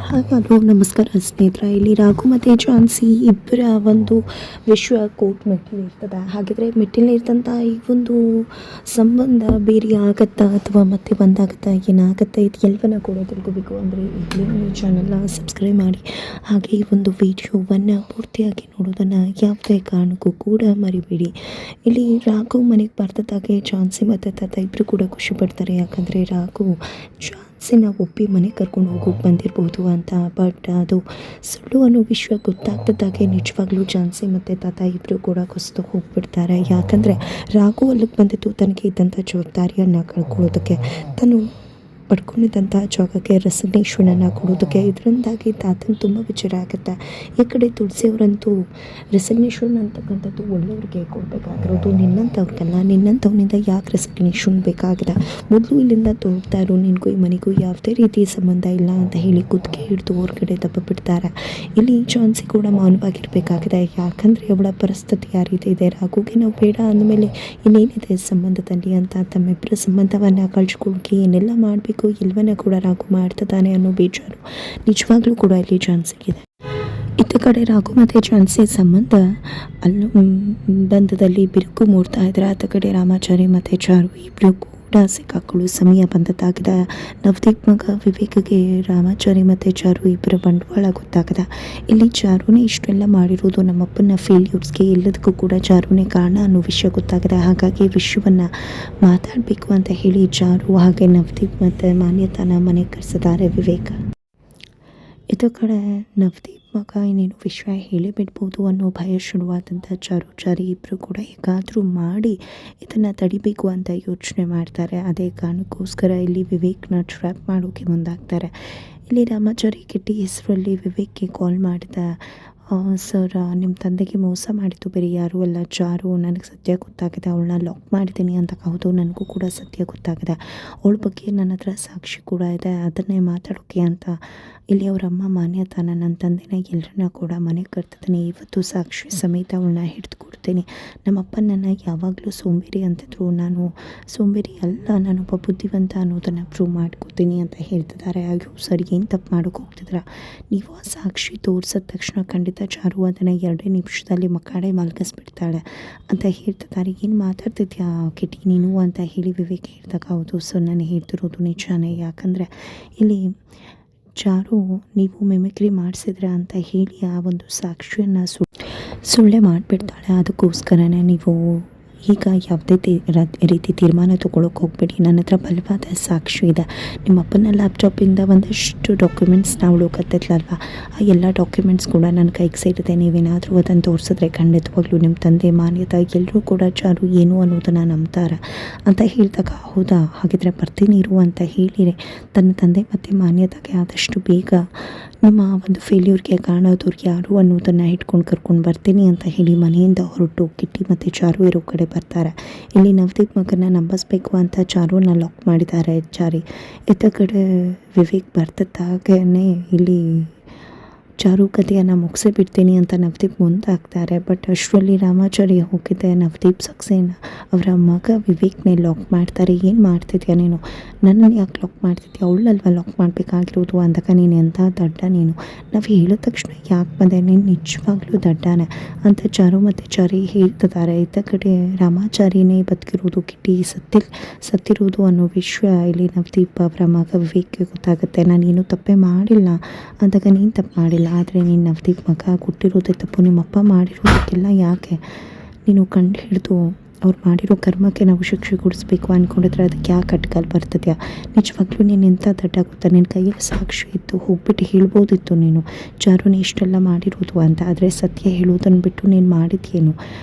Hello ನಮಸ್ಕಾರ ಸ್ನೇಹಿತರೆ. ಇಲ್ಲಿ ರಾಘು ಮತ್ತು ಝಾನ್ಸಿ ಇಬ್ಬರ ಒಂದು ವಿಶ್ವ ಕೋರ್ಟ್ ಮೆಟ್ಟಿಲಿರ್ತದೆ. ಹಾಗಿದ್ರೆ ಮೆಟ್ಟಿಲಿರ್ತಂಥ ಈ ಒಂದು ಸಂಬಂಧ ಬೇರೆ ಆಗತ್ತಾ ಅಥವಾ ಮತ್ತೆ ಬಂದಾಗತ್ತಾ, ಏನಾಗತ್ತಾ, ಇದು ಎಲ್ಲವನ್ನ ಕೂಡ ತಿಳ್ಕೊಬೇಕು ಅಂದರೆ ಈಗಲೇ ಈ ಚಾನಲ್ನ ಸಬ್ಸ್ಕ್ರೈಬ್ ಮಾಡಿ. ಹಾಗೆ ಈ ಒಂದು ವಿಡಿಯೋವನ್ನು ಪೂರ್ತಿಯಾಗಿ ನೋಡೋದನ್ನು ಯಾವುದೇ ಕಾರಣಕ್ಕೂ ಕೂಡ ಮರಿಬೇಡಿ. ಇಲ್ಲಿ ರಾಘು ಮನೆಗೆ ಬರ್ತಿದ್ದಾಗೆ ಝಾನ್ಸಿ ಮತ್ತು ತಾತ ಇಬ್ಬರು ಕೂಡ ಖುಷಿ ಪಡ್ತಾರೆ. ಯಾಕಂದರೆ ರಾಘು ಝಾನ್ಸಿನ ಒಪ್ಪಿ ಮನೆಗೆ ಕರ್ಕೊಂಡು ಹೋಗೋಕೆ ಬಂದಿರ್ಬೋದು ಅಂತ. ಬಟ್ ಅದು ಸುಳ್ಳು ಅನ್ನೋ ವಿಷಯ ಗೊತ್ತಾಗ್ತಿದ್ದಾಗೆ ನಿಜವಾಗ್ಲೂ ಝಾನ್ಸಿ ಮತ್ತು ತಾತ ಇಬ್ಬರು ಕೂಡ ಕುಸಿದು ಹೋಗ್ಬಿಡ್ತಾರೆ. ಯಾಕಂದರೆ ರಾಘು ಅಲ್ಲಿಗೆ ಬಂದಿದ್ದು ತನಗೆ ಇದ್ದಂಥ ಜವಾಬ್ದಾರಿಯನ್ನು ಕಳ್ಕೊಳ್ಳೋದಕ್ಕೆ, ತಾನು ಪಡ್ಕೊಂಡಿದ್ದಂಥ ಜಾಗಕ್ಕೆ ರೆಸಿಗ್ನೇಷನನ್ನು ಕೊಡೋದಕ್ಕೆ. ಇದರಿಂದಾಗಿ ತಾತಂಗೆ ತುಂಬ ವಿಚಾರ ಆಗುತ್ತೆ. ಈ ಕಡೆ ತುಳಸಿಯವರಂತೂ ರೆಸಿಗ್ನೇಷನ್ ಅಂತಕ್ಕಂಥದ್ದು ಒಳ್ಳೆಯವ್ರಿಗೆ ಕೊಡಬೇಕಾಗಿರೋದು, ನಿನ್ನಂಥವ್ರಿಗಲ್ಲ. ನಿನ್ನಂಥವ್ನಿಂದ ಯಾಕೆ ರೆಸಿಗ್ನೇಷನ್ ಬೇಕಾಗಿದೆ, ಮೊದಲು ಇಲ್ಲಿಂದ ತೊಳಗ್ತಾ ಇರೋ, ನಿನಗೂ ಈ ಮನೆಗೂ ಯಾವುದೇ ರೀತಿ ಸಂಬಂಧ ಇಲ್ಲ ಅಂತ ಹೇಳಿ ಕುತ್ತಿಗೆ ಹಿಡಿದು ಹೊರಗಡೆ ಬಿಡ್ತಾರೆ. ಇಲ್ಲಿ ಝಾನ್ಸಿ ಕೂಡ ಮೌನವಾಗಿರಬೇಕಾಗಿದೆ. ಯಾಕಂದರೆ ಅವಳ ಪರಿಸ್ಥಿತಿ ಯಾವ ರೀತಿ ಇದೆ, ರಾಘುಗೆ ನಾವು ಬೇಡ ಅಂದಮೇಲೆ ಇನ್ನೇನಿದೆ ಸಂಬಂಧದಲ್ಲಿ ಅಂತ ತಮ್ಮಿಬ್ಬರ ಸಂಬಂಧವನ್ನು ಕಳ್ಸ್ಕೊಳ್ಳೋಕೆ ಏನೆಲ್ಲ ಮಾಡಬೇಕು ಎಲ್ಲವನ್ನ ಕೂಡ ರಾಘು ಮಾಡ್ತಿದ್ದಾನೆ ಅನ್ನೋ ಬೇಜಾರು ನಿಜವಾಗ್ಲೂ ಕೂಡ ಇಲ್ಲಿ ಝಾನ್ಸಿಗಿದೆ. ಇತ್ತ ಕಡೆ ರಾಘು ಮತ್ತು ಝಾನ್ಸಿ ಸಂಬಂಧ ಅಲ್ಲೂ ಬಂಧದಲ್ಲಿ ಬಿರುಕು ಮೂಡ್ತಾ ಇದ್ದಾರೆ. ಆತ ಕಡೆ ರಾಮಾಚಾರಿ ಮತ್ತು ಚಾರು ಇಬ್ಬರು ಕೂಡ ಸಿಕ್ಕಾಕೊಳ್ಳೋ ಸಮಯ ಬಂದದ್ದಾಗಿದೆ. ನವದೀಪ್ ಮಗ ವಿವೇಕ್ಗೆ ರಾಮಾಚಾರಿ ಮತ್ತು ಚಾರು ಇಬ್ಬರ ಬಂಡವಾಳ ಗೊತ್ತಾಗದ. ಇಲ್ಲಿ ಚಾರುನೇ ಇಷ್ಟೆಲ್ಲ ಮಾಡಿರೋದು ನಮ್ಮಪ್ಪನ ಫೇಲ್ಯೂರ್ಸ್ಗೆ, ಎಲ್ಲದಕ್ಕೂ ಕೂಡ ಚಾರುನೇ ಕಾರಣ ಅನ್ನೋ ವಿಷಯ ಗೊತ್ತಾಗಿದೆ. ಹಾಗಾಗಿ ವಿಷಯವನ್ನು ಮಾತಾಡಬೇಕು ಅಂತ ಹೇಳಿ ಚಾರು ಹಾಗೆ ನವದೀಪ್ ಮತ್ತು ಮಾನ್ಯತಾನ ಮನೆಗೆ ಕರೆಸಿದ್ದಾರೆ ವಿವೇಕ. ಇದ್ರ ಕಡೆ ನವದೀಪ್ ಮಗ ಇನ್ನೇನು ವಿಷಯ ಹೇಳಿ ಬಿಡ್ಬೋದು ಅನ್ನೋ ಭಯ ಶುರುವಾದಂಥ ಚಾರಿ ಇಬ್ಬರು ಕೂಡ ಹೇಗಾದರೂ ಮಾಡಿ ಇದನ್ನು ತಡಿಬೇಕು ಅಂತ ಯೋಚನೆ ಮಾಡ್ತಾರೆ. ಅದೇ ಕಾರಣಕ್ಕೋಸ್ಕರ ಇಲ್ಲಿ ವಿವೇಕ್ನ ಟ್ರ್ಯಾಪ್ ಮಾಡೋಕ್ಕೆ ಮುಂದಾಗ್ತಾರೆ. ಇಲ್ಲಿ ರಾಮಾಚಾರಿ ಕಿಟ್ಟಿ ಹೆಸರಲ್ಲಿ ವಿವೇಕ್ಗೆ ಕಾಲ್ ಮಾಡಿದ. ಸರ್, ನಿಮ್ಮ ತಂದೆಗೆ ಮೋಸ ಮಾಡಿದ್ದು ಬೇರೆ ಯಾರೂ ಅಲ್ಲ ಚಾರು. ನನಗೆ ಸತ್ಯ ಗೊತ್ತಾಗಿದೆ, ಅವಳನ್ನ ಲಾಕ್ ಮಾಡಿದ್ದೀನಿ ಅಂತ. ಹೌದು, ನನಗೂ ಕೂಡ ಸತ್ಯ ಗೊತ್ತಾಗಿದೆ. ಅವಳ ಬಗ್ಗೆ ನನ್ನ ಹತ್ರ ಸಾಕ್ಷಿ ಕೂಡ ಇದೆ, ಅದನ್ನೇ ಮಾತಾಡೋಕ್ಕೆ ಅಂತ ಇಲ್ಲಿ ಅವರಮ್ಮ ಮಾನ್ಯತಾನ ನನ್ನ ತಂದೆನ ಎಲ್ಲರನ್ನ ಕೂಡ ಮನೆಗೆ ಕರ್ತಿದ್ದೀನಿ. ಇವತ್ತು ಸಾಕ್ಷಿ ಸಮೇತ ಅವಳನ್ನ ಹಿಡಿದು ಕೊಡ್ತೀನಿ. ನಮ್ಮಪ್ಪ ನನ್ನ ಯಾವಾಗಲೂ ಸೋಂಬೇರಿ ಅಂತಿದ್ರು, ನಾನು ಸೋಂಬೇರಿ ಅಲ್ಲ, ನಾನೊಬ್ಬ ಬುದ್ಧಿವಂತ ಅನ್ನೋದನ್ನು ಪ್ರೂವ್ ಮಾಡ್ಕೋತೀನಿ ಅಂತ ಹೇಳ್ತಿದ್ದಾರೆ. ಅಯ್ಯೋ ಸರಿ, ಏನು ತಪ್ಪು ಮಾಡೋಕೆ ಹೋಗ್ತಿದ್ರ ನೀವು? ಆ ಸಾಕ್ಷಿ ತೋರಿಸಿದ ತಕ್ಷಣ ಖಂಡಿತ ಚಾರು ಅದನ್ನು 2 ನಿಮಿಷದಲ್ಲಿ ಮಕ್ಕಳೇ ಮಲಗಿಸ್ಬಿಡ್ತಾಳೆ ಅಂತ ಹೇಳ್ತಿದ್ದಾರೆ. ಏನು ಮಾತಾಡ್ತಿದ್ಯಾ ಕಿಟಿ ನೀನು ಅಂತ ಹೇಳಿ ವಿವೇಕ್ ಹೇಳ್ದಾಗ, ಹೌದು ಸರ್, ನಾನು ಹೇಳ್ತಿರೋದು ನಿಜಾನೇ. ಯಾಕಂದರೆ ಇಲ್ಲಿ ಚಾರು ನೀವು ಮಿಮಿಕ್ರಿ ಮಾಡಿಸಿದ್ರೆ ಅಂತ ಹೇಳಿ ಆ ಒಂದು ಸಾಕ್ಷಿಯನ್ನು ಸುಳ್ಳೆ ಮಾಡಿಬಿಡ್ತಾಳೆ. ಅದಕ್ಕೋಸ್ಕರನೇ ನೀವು ಈಗ ಯಾವುದೇ ರೀತಿ ತೀರ್ಮಾನ ತೊಗೊಳಕ್ಕೆ ಹೋಗಬೇಡಿ. ನನ್ನ ಹತ್ರ ಬಲವಾದ ಸಾಕ್ಷಿ ಇದೆ. ನಿಮ್ಮ ಅಪ್ಪನ ಲ್ಯಾಪ್ಟಾಪಿಂದ ಒಂದಷ್ಟು ಡಾಕ್ಯುಮೆಂಟ್ಸ್ ನಾವು ಹುಡುಕತ್ತಿದ್ಲಲ್ವ, ಆ ಎಲ್ಲ ಡಾಕ್ಯುಮೆಂಟ್ಸ್ ಕೂಡ ನನ್ನ ಕೈಗೆ ಸೇರಿದೆ. ನೀವೇನಾದರೂ ಅದನ್ನು ತೋರಿಸಿದ್ರೆ ಖಂಡಿತವಾಗ್ಲೂ ನಿಮ್ಮ ತಂದೆ ಮಾನ್ಯತೆ ಎಲ್ಲರೂ ಕೂಡ ಚಾರು ಏನು ಅನ್ನೋದನ್ನು ನಂಬ್ತಾರೆ ಅಂತ ಹೇಳಿದಾಗ, ಹೌದಾ ಹಾಗಿದ್ರೆ ಬರ್ತೀನಿ ಇರು ಅಂತ ಹೇಳಿರಿ ತನ್ನ ತಂದೆ ಮತ್ತು ಮಾನ್ಯತೆಗೆ ಆದಷ್ಟು ಬೇಗ ನಿಮ್ಮ ಒಂದು ಫೇಲ್ಯೂರ್ಗೆ ಕಾರಣದವ್ರು ಯಾರು ಅನ್ನೋದನ್ನು ಇಟ್ಕೊಂಡು ಕರ್ಕೊಂಡು ಬರ್ತೀನಿ ಅಂತ ಹೇಳಿ ಮನೆಯಿಂದ ಹೊರಟು ಕಿಟ್ಟಿ ಮತ್ತು ಚಾರು ಇರೋ ಕಡೆ ಬರ್ತಾರೆ. ಇಲ್ಲಿ ನವದೀಪ್ ಮಗನ ನಂಬಿಸ್ಬೇಕು ಅಂತ ಚಾರುನ ಲಾಕ್ ಮಾಡಿದ್ದಾರೆ ಚಾರಿ. ಇತ್ತ ಕಡೆ ವಿವೇಕ್ ಬರ್ತಿದ್ದಾಗೇ ಇಲ್ಲಿ ಚಾರು ಕಥೆಯನ್ನು ಮುಗಿಸಿ ಬಿಡ್ತೀನಿ ಅಂತ ನವದೀಪ್ ಮುಂದಾಗ್ತಾರೆ. ಬಟ್ ಅಷ್ಟರಲ್ಲಿ ರಾಮಾಚಾರಿ ಹೋಗಿದ್ದೆ ನವದೀಪ್ ಸಕ್ಸೇನ ಅವರ ಮಗ ವಿವೇಕ್ನೇ ಲಾಕ್ ಮಾಡ್ತಾರೆ. ಏನು ಮಾಡ್ತಿದ್ಯಾ ನೀನು, ನನ್ನನ್ನು ಯಾಕೆ ಲಾಕ್ ಮಾಡ್ತಿದ್ಯಾ, ಅವಳಲ್ವ ಲಾಕ್ ಮಾಡಬೇಕಾಗಿರೋದು ಅಂದಾಗ, ನೀನು ಎಂಥ ದಡ್ಡ ನೀನು, ನಾವು ಹೇಳಿದ ತಕ್ಷಣ ಯಾಕೆ ಬಂದೆ, ನೀನು ನಿಜವಾಗ್ಲೂ ದಡ್ಡನೇ ಅಂತ ಚಾರು ಮತ್ತು ಚಾರಿ ಹೇಳ್ತಿದ್ದಾರೆ. ಇತ್ತ ಕಡೆ ರಾಮಾಚಾರಿನೇ ಬದುಕಿರೋದು, ಕಿಟ್ಟಿ ಸತ್ತಿರೋದು ಅನ್ನೋ ವಿಷಯ ಇಲ್ಲಿ ನವದೀಪ್ ಅವರ ಮಗ ವಿವೇಕ್ಗೆ ಗೊತ್ತಾಗುತ್ತೆ. ನಾನೇನು ತಪ್ಪೇ ಮಾಡಿಲ್ಲ ಅಂದಾಗ, ನೀನು ತಪ್ಪು ಮಾಡಿಲ್ಲ, ಆದರೆ ನೀನು ನವದೀಪ್ ಮಗ ಕೊಟ್ಟಿರೋದೇ ತಪ್ಪು. ನಿಮ್ಮಪ್ಪ ಮಾಡಿರೋದಕ್ಕೆಲ್ಲ ಯಾಕೆ ನೀನು ಕಂಡು ಹಿಡಿದು ಅವ್ರು ಮಾಡಿರೋ ಕರ್ಮಕ್ಕೆ ನಾವು ಶಿಕ್ಷೆ ಕೊಡಿಸ್ಬೇಕು ಅಂದ್ಕೊಂಡಿದ್ರೆ ಅದಕ್ಕೆ ಯಾಕೆ ಅಡ್ಕಾಲ್ ಬರ್ತದ್ಯಾ? ನಿಜವಾಗ್ಲೂ ನೀನು ಎಂಥ ದಡ್ಡ ಗೊತ್ತಾ, ನಿನ್ನ ಕೈಯಲ್ಲಿ ಸಾಕ್ಷಿ ಇತ್ತು, ಹೋಗ್ಬಿಟ್ಟು ಹೇಳ್ಬೋದಿತ್ತು ನೀನು ಚಾರುನೇ ಇಷ್ಟೆಲ್ಲ ಮಾಡಿರೋದು ಅಂತ. ಆದರೆ ಸತ್ಯ ಹೇಳೋದನ್ನು ಬಿಟ್ಟು ನೀನು ಮಾಡಿದ್ಯೇನು,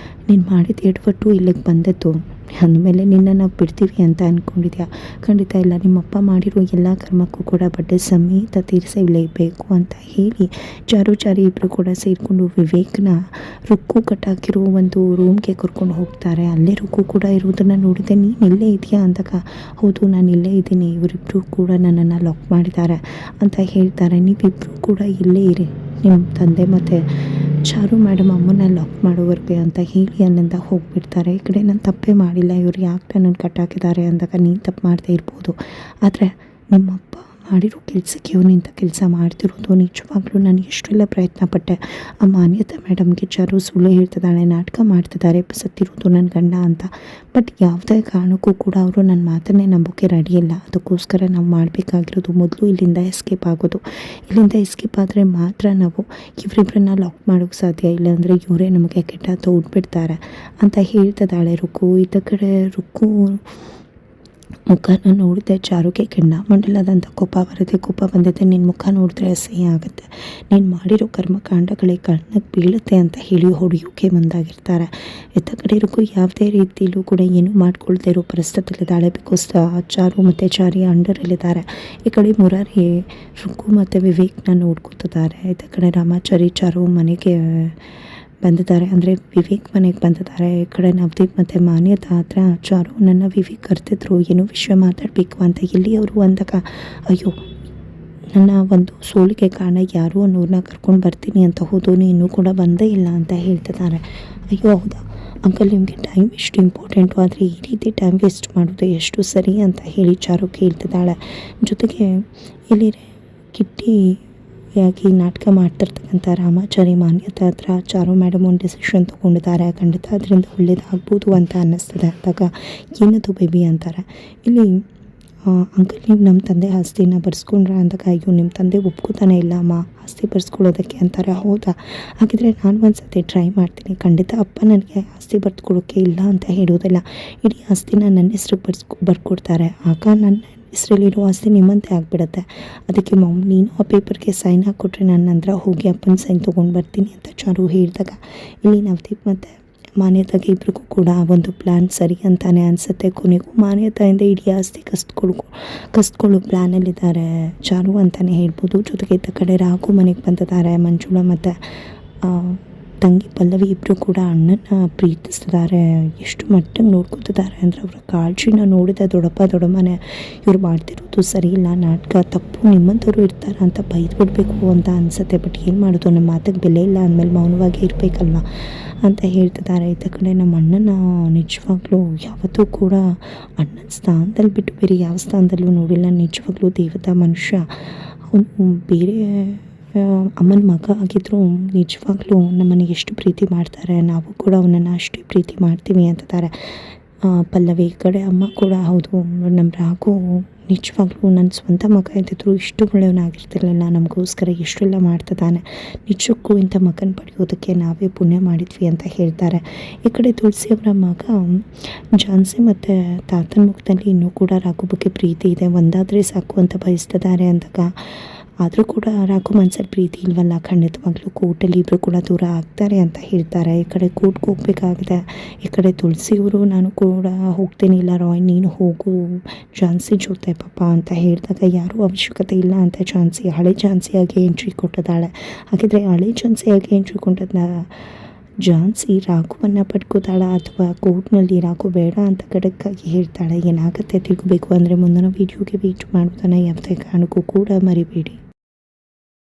ನೀನು ಮಾಡಿದ ಎಡವಟ್ಟು ಇಲ್ಲಿಗೆ ಬಂದದ್ದು. ಅಂದಮೇಲೆ ನಿನ್ನ ನಾವು ಬಿಡ್ತೀವಿ ಅಂತ ಅಂದ್ಕೊಂಡಿದ್ಯಾ? ಖಂಡಿತ ಇಲ್ಲ. ನಿಮ್ಮಪ್ಪ ಮಾಡಿರೋ ಎಲ್ಲ ಕರ್ಮಕ್ಕೂ ಕೂಡ ಬಡ್ಡೆ ಸಮೇತ ತೀರಿಸಲೇಬೇಕು ಅಂತ ಹೇಳಿ ಚಾರಿ ಇಬ್ಬರು ಕೂಡ ಸೇರಿಕೊಂಡು ವಿವೇಕ್ನ ರುಕ್ಕು ಕಟ್ಟಾಕಿರೋ ಒಂದು ರೂಮ್ಗೆ ಕರ್ಕೊಂಡು ಹೋಗ್ತಾರೆ. ಅಲ್ಲೇ ರುಕ್ಕು ಕೂಡ ಇರೋದನ್ನು ನೋಡಿದೆ. ನೀನು ಇಲ್ಲೇ ಇದೆಯಾ ಅಂದಾಗ, ಹೌದು ನಾನು ಇಲ್ಲೇ ಇದ್ದೀನಿ, ಇವರಿಬ್ಬರು ಕೂಡ ನನ್ನನ್ನು ಲಾಕ್ ಮಾಡಿದ್ದಾರೆ ಅಂತ ಹೇಳ್ತಾರೆ. ನೀವಿಬ್ಬರು ಕೂಡ ಇಲ್ಲೇ ಇರಿ, ನಿಮ್ಮ ತಂದೆ ಮತ್ತು ಚಾರು ಮೇಡಮ್ ಅಮ್ಮನ್ನ ಲಾಕ್ ಮಾಡೋವರೆಗೆ ಅಂತ ಹೇಳಿ ಅಲ್ಲಿಂದ ಹೋಗಿಬಿಡ್ತಾರೆ. ಈ ಕಡೆ ನಾನು ತಪ್ಪೇ ಮಾಡಿಲ್ಲ, ಇವ್ರು ಯಾಕೆ ನನ್ನನ್ನು ಕಟ್ಟಾಕಿದ್ದಾರೆ ಅಂದಾಗ, ನೀನು ತಪ್ಪು ಮಾಡದೇ ಇರ್ಬೋದು, ಆದರೆ ನಿಮ್ಮಪ್ಪ ಮಾಡಿರೋ ಕೆಲಸಕ್ಕೆ ಇವನು ಇಂಥ ಕೆಲಸ ಮಾಡ್ತಿರೋದು, ನಿಜವಾಗ್ಲೂ ನಾನು ಎಷ್ಟೆಲ್ಲ ಪ್ರಯತ್ನ ಪಟ್ಟೆ. ಆ ಮಾನ್ಯತಾ ಮೇಡಮ್ಗೆ ಚಾರು ಸುಳ್ಳು ಹೇಳ್ತಿದ್ದಾಳೆ, ನಾಟಕ ಮಾಡ್ತಿದ್ದಾರೆ, ಸತ್ತಿರೋದು ನನ್ನ ಗಂಡ ಅಂತ. ಬಟ್ ಯಾವುದೇ ಕಾರಣಕ್ಕೂ ಕೂಡ ಅವರು ನನ್ನ ಮಾತನ್ನೇ ನಂಬೋಕ್ಕೆ ರೆಡಿ ಇಲ್ಲ. ಅದಕ್ಕೋಸ್ಕರ ನಾವು ಮಾಡಬೇಕಾಗಿರೋದು ಮೊದಲು ಇಲ್ಲಿಂದ ಎಸ್ಕೇಪ್ ಆಗೋದು. ಇಲ್ಲಿಂದ ಎಸ್ಕೇಪ್ ಆದರೆ ಮಾತ್ರ ನಾವು ಇವರಿಬ್ಬರನ್ನ ಲಾಕ್ ಮಾಡೋಕ್ಕೆ ಸಾಧ್ಯ, ಇಲ್ಲಾಂದರೆ ಇವರೇ ನಮಗೆ ಕೆಟ್ಟ ತೋಡ್ಬಿಡ್ತಾರೆ ಅಂತ ಹೇಳ್ತಿದ್ದಾಳೆ ರುಕ್ಕು. ಇತ್ತ ಕಡೆ ರುಕ್ಕು ಮುಖನ ನೋಡಿದೆ ಚಾರುಗೆ ಕೆಂಡಾಮಂಡಲದಂಥ ಕೋಪ ಬರುತ್ತೆ. ಕೋಪ ಬಂದಿದೆ, ನಿನ್ನ ಮುಖ ನೋಡಿದ್ರೆ ಅಸಹ್ಯ ಆಗುತ್ತೆ, ನೀನು ಮಾಡಿರೋ ಕರ್ಮಕಾಂಡಗಳೇ ಕಣ್ಣಕ್ಕೆ ಬೀಳುತ್ತೆ ಅಂತ ಹೇಳಿ ಹೊಡೆಯೋಕೆ ಮುಂದಾಗಿರ್ತಾರೆ. ಎತ್ತ ಕಡೆ ರುಕ್ಕು ಯಾವುದೇ ರೀತಿಯಲ್ಲೂ ಕೂಡ ಏನೂ ಮಾಡ್ಕೊಳ್ತಾ ಇರೋ ಪರಿಸ್ಥಿತಿಲಿದ್ದಾಳೆ. ಬಿಕಾಸ್ ಚಾರು ಮತ್ತು ಚಾರಿ ಅಂಡರಲ್ಲಿದ್ದಾರೆ. ಈ ಕಡೆ ಮುರಾರಿ ರುಕ್ಕು ಮತ್ತು ವಿವೇಕ್ನ ನೋಡ್ಕೊತಿದ್ದಾರೆ. ಇತ್ತ ಕಡೆ ರಾಮಾಚಾರಿ ಚಾರು ಮನೆಗೆ ಬಂದಿದ್ದಾರೆ, ಅಂದರೆ ವಿವೇಕ್ ಮನೆಗೆ ಬಂದಿದ್ದಾರೆ. ಈ ಕಡೆ ನವದೀಪ್ ಮತ್ತು ಮಾನ್ಯತಾ ಹತ್ರ ಚಾರು ನನ್ನ ವಿವೇಕ್ ಕರ್ತಿದ್ರು ಏನೋ ವಿಷಯ ಮಾತಾಡಬೇಕು ಅಂತ. ಇಲ್ಲಿ ಅವರು ಅಂದಾಗ ಅಯ್ಯೋ ನನ್ನ ಒಂದು ಸೋಲಿಗೆ ಕಾರಣ ಯಾರು ಅನ್ನೋರನ್ನ ಕರ್ಕೊಂಡು ಬರ್ತೀನಿ ಅಂತ ಹೋದೋನು ಇನ್ನೂ ಕೂಡ ಬಂದೇ ಇಲ್ಲ ಅಂತ ಹೇಳ್ತಿದ್ದಾರೆ. ಅಯ್ಯೋ ಹೌದಾ ಅಂಕಲ್, ನಿಮಗೆ ಟೈಮ್ ಎಷ್ಟು ಇಂಪಾರ್ಟೆಂಟು, ಆದರೆ ಈ ರೀತಿ ಟೈಮ್ ವೇಸ್ಟ್ ಮಾಡೋದು ಎಷ್ಟು ಸರಿ ಅಂತ ಹೇಳಿ ಚಾರು ಕೇಳ್ತಿದ್ದಾಳೆ. ಜೊತೆಗೆ ಇಲ್ಲಿ ಕಿಟ್ಟಿ ಯಾಕೆ ನಾಟಕ ಮಾಡ್ತಿರ್ತಕ್ಕಂಥ ರಾಮಾಚಾರಿ ಮಾನ್ಯತಾ ಹತ್ರ ಚಾರು ಮೇಡಮ್ ಒಂದು ಡಿಸಿಷನ್ ತೊಗೊಂಡಿದ್ದಾರೆ, ಖಂಡಿತ ಅದರಿಂದ ಒಳ್ಳೇದಾಗ್ಬೋದು ಅಂತ ಅನ್ನಿಸ್ತದೆ ಅಂದಾಗ ಏನದು ಬೇಬಿ ಅಂತಾರೆ. ಇಲ್ಲಿ ಅಂಕಲ್ ನೀವು ನಮ್ಮ ತಂದೆ ಆಸ್ತಿನ ಬರ್ಸ್ಕೊಂಡ್ರೆ ಅಂದಾಗ ಅಯ್ಯೋ ನಿಮ್ಮ ತಂದೆ ಒಪ್ಕೋತಾನೆ ಇಲ್ಲ ಅಮ್ಮ ಆಸ್ತಿ ಬರ್ಸ್ಕೊಳ್ಳೋದಕ್ಕೆ ಅಂತಾರೆ. ಹೌದಾ, ಹಾಗಿದ್ರೆ ನಾನು ಒಂದು ಸತಿ ಟ್ರೈ ಮಾಡ್ತೀನಿ, ಖಂಡಿತ ಅಪ್ಪ ನನಗೆ ಆಸ್ತಿ ಬರ್ಸ್ಕೊಡೋಕ್ಕೆ ಇಲ್ಲ ಅಂತ ಹೇಳೋದಿಲ್ಲ, ಇಡೀ ಆಸ್ತಿನ ನನ್ನ ಹೆಸ್ರಿಗೆ ಬರ್ಕೊಡ್ತಾರೆ. ಆಗ ನನ್ನ ಹೆಸರಲ್ಲಿರೋ ಆಸ್ತಿ ನಿಮ್ಮಂತೆ ಆಗಿಬಿಡುತ್ತೆ. ಅದಕ್ಕೆ ನೀನು ಆ ಪೇಪರ್ಗೆ ಸೈನ್ ಹಾಕ್ಕೊಟ್ರೆ ನಾನು ನಂತರ ಹೋಗಿ ಅಪ್ಪನ ಸೈನ್ ತೊಗೊಂಡು ಬರ್ತೀನಿ ಅಂತ ಚಾರು ಹೇಳಿದಾಗ ಇಲ್ಲಿ ನವದೀಪ್ ಮತ್ತು ಮಾನ್ಯತಾಗೆ ಇಬ್ರಿಗೂ ಕೂಡ ಒಂದು ಪ್ಲ್ಯಾನ್ ಸರಿ ಅಂತಾನೆ ಅನಿಸುತ್ತೆ. ಕೊನೆಗೂ ಮಾನ್ಯತಾಯಿಂದ ಇಡೀ ಆಸ್ತಿ ಕಸ್ಕೊಳ್ಳೋ ಪ್ಲ್ಯಾನಲ್ಲಿದ್ದಾರೆ ಚಾರು ಅಂತಲೇ ಹೇಳ್ಬೋದು. ಜೊತೆಗೆ ಇದ್ದ ಕಡೆ ರಾಘು ಮನೆಗೆ ಬಂದಿದ್ದಾರೆ. ಮಂಜುಳಾ ಮತ್ತು ತಂಗಿ ಪಲ್ಲವಿ ಇಬ್ಬರು ಕೂಡ ಅಣ್ಣನ ಪ್ರೀತಿಸ್ತಿದ್ದಾರೆ. ಎಷ್ಟು ಮಟ್ಟಿಗೆ ನೋಡ್ಕೊತಿದ್ದಾರೆ ಅಂದರೆ ಅವರ ಕಾಳಜಿನ ನೋಡಿದ ದೊಡ್ಡಮ್ಮನೆ ಇವ್ರು ಮಾಡ್ತಿರೋದು ಸರಿ ಇಲ್ಲ, ನಾಟಕ ತಪ್ಪು, ನಿಮ್ಮಂಥವ್ರು ಇರ್ತಾರೆ ಅಂತ ಬೈದ್ಬಿಡ್ಬೇಕು ಅಂತ ಅನಿಸುತ್ತೆ. ಬಟ್ ಏನು ಮಾಡೋದು, ನಮ್ಮ ಮಾತಿಗೆ ಬೆಲೆ ಇಲ್ಲ ಅಂದಮೇಲೆ ಮೌನವಾಗಿ ಇರಬೇಕಲ್ವ ಅಂತ ಹೇಳ್ತಿದ್ದಾರೆ. ಇದ್ದ ಕಡೆ ನಮ್ಮ ಅಣ್ಣನ ನಿಜವಾಗ್ಲೂ ಯಾವತ್ತೂ ಕೂಡ ಅಣ್ಣನ ಸ್ಥಾನದಲ್ಲಿ ಬಿಟ್ಟು ಬೇರೆ ಯಾವ ಸ್ಥಾನದಲ್ಲೂ ನೋಡಿಲ್ಲ. ನಿಜವಾಗ್ಲೂ ದೇವತಾ ಮನುಷ್ಯ. ಅವನು ಬೇರೆ ಅಮ್ಮನ ಮಗ ಆಗಿದ್ದರೂ ನಿಜವಾಗ್ಲೂ ನಮ್ಮನ್ನು ಎಷ್ಟು ಪ್ರೀತಿ ಮಾಡ್ತಾರೆ, ನಾವು ಕೂಡ ಅವನನ್ನು ಅಷ್ಟೇ ಪ್ರೀತಿ ಮಾಡ್ತೀವಿ ಅಂತಿದ್ದಾರೆ ಪಲ್ಲವಿ. ಈ ಕಡೆ ಅಮ್ಮ ಕೂಡ ಹೌದು, ನಮ್ಮ ರಾಘು ನಿಜವಾಗ್ಲೂ ನನ್ನ ಸ್ವಂತ ಮಗ ಇದ್ದಿದ್ರು ಇಷ್ಟು ಒಳ್ಳೆಯವನಾಗಿರ್ತಿರ್ಲಿಲ್ಲ, ನಮಗೋಸ್ಕರ ಎಷ್ಟೆಲ್ಲ ಮಾಡ್ತಿದ್ದಾನೆ, ನಿಜಕ್ಕೂ ಇಂಥ ಮಗನ ಪಡೆಯೋದಕ್ಕೆ ನಾವೇ ಪುಣ್ಯ ಮಾಡಿದ್ವಿ ಅಂತ ಹೇಳ್ತಾರೆ. ಈ ಕಡೆ ತುಳಸಿಯವರ ಮಗ ಝಾನ್ಸಿ ಮತ್ತು ತಾತನ ಮುಖದಲ್ಲಿ ಇನ್ನೂ ಕೂಡ ರಾಘು ಬಗ್ಗೆ ಪ್ರೀತಿ ಇದೆ, ಒಂದಾದರೆ ಸಾಕು ಅಂತ ಬಯಸ್ತಿದ್ದಾರೆ ಅಂದಾಗ ಆದರೂ ಕೂಡ ರಾಘು ಮನಸ್ಸಲ್ಲಿ ಪ್ರೀತಿ ಇಲ್ವಲ್ಲ, ಖಂಡಿತವಾಗ್ಲೂ ಕೋರ್ಟಲ್ಲಿ ಇಬ್ಬರು ಕೂಡ ದೂರ ಆಗ್ತಾರೆ ಅಂತ ಹೇಳ್ತಾರೆ. ಈ ಕಡೆ ಕೋರ್ಟ್ಗೆ ಹೋಗಬೇಕಾಗಿದೆ. ಈ ಕಡೆ ತುಳಸಿಯವರು ನಾನು ಕೂಡ ಹೋಗ್ತೀನಿ, ಇಲ್ಲ ರಾಯ್ ನೀನು ಹೋಗು ಝಾನ್ಸಿ ಜೊತೆ ಪಾಪ ಅಂತ ಹೇಳಿದಾಗ ಯಾರೂ ಅವಶ್ಯಕತೆ ಇಲ್ಲ ಅಂತ ಝಾನ್ಸಿ ಹಳೆ ಝಾನ್ಸಿಯಾಗಿ ಎಂಟ್ರಿ ಕೊಟ್ಟಿದ್ದಾಳೆ. ಹಾಗಿದ್ರೆ ಹಳೆ ಝಾನ್ಸಿಯಾಗಿ ಎಂಟ್ರಿ ಕೊಟ್ಟದ ಝಾನ್ಸಿ ರಾಘುವನ್ನು ಪಡ್ಕೋತಾಳ ಅಥವಾ ಕೋರ್ಟ್ನಲ್ಲಿ ರಾಘು ಬೇಡ ಅಂತ ಖಡಕ್ಕಾಗಿ ಹೇಳ್ತಾಳೆ? ಏನಾಗುತ್ತೆ ತಿಳ್ಕೋಬೇಕು ಅಂದರೆ ಮುಂದಿನ ವೀಡಿಯೋಗೆ ವೇಟ್ ಮಾಡೋದನ್ನು ಯಾವುದೇ ಕಾರಣಕ್ಕೂ ಕೂಡ ಮರಿಬೇಡಿ.